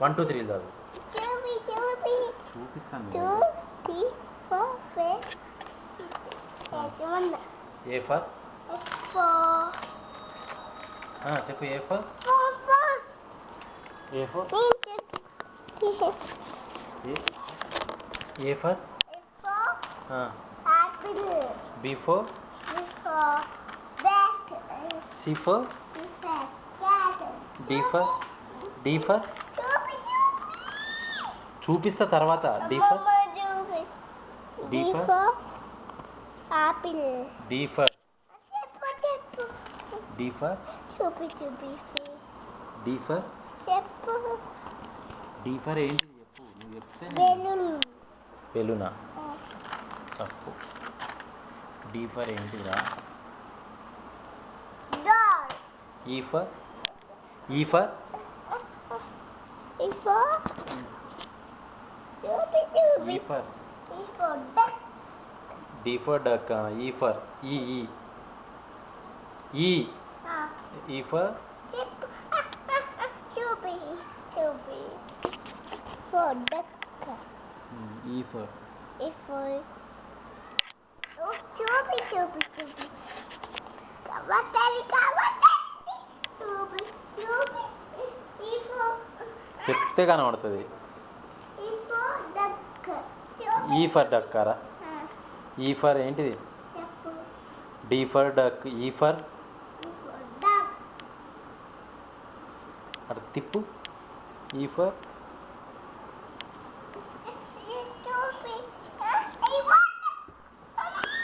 1 2 3 చదువు. చూపిస్తాను. 2 3 4 5 A for చెప్పు. A for A for A for B for C for D for చూపిస్తా తర్వాత. D for apple. D for D for D for చెప్పు. D for ఏంటి చెప్పు. నువ్వు చెప్తే బెలూనా తప్పు. డి ఫర్ ఏంటిరా? ఈ ఫర్ ఈ ఫర్ ఈ for D for duck. E for ఈ ఈ ఈ ఫర్ ఈ ఫర్ చెప్తే కనబడుతుంది. ఈ ఫర్ డక్కారా? ఈ ఫర్ ఏంటిది? D for duck. E for అటు తిప్పు. ఈ ఫర్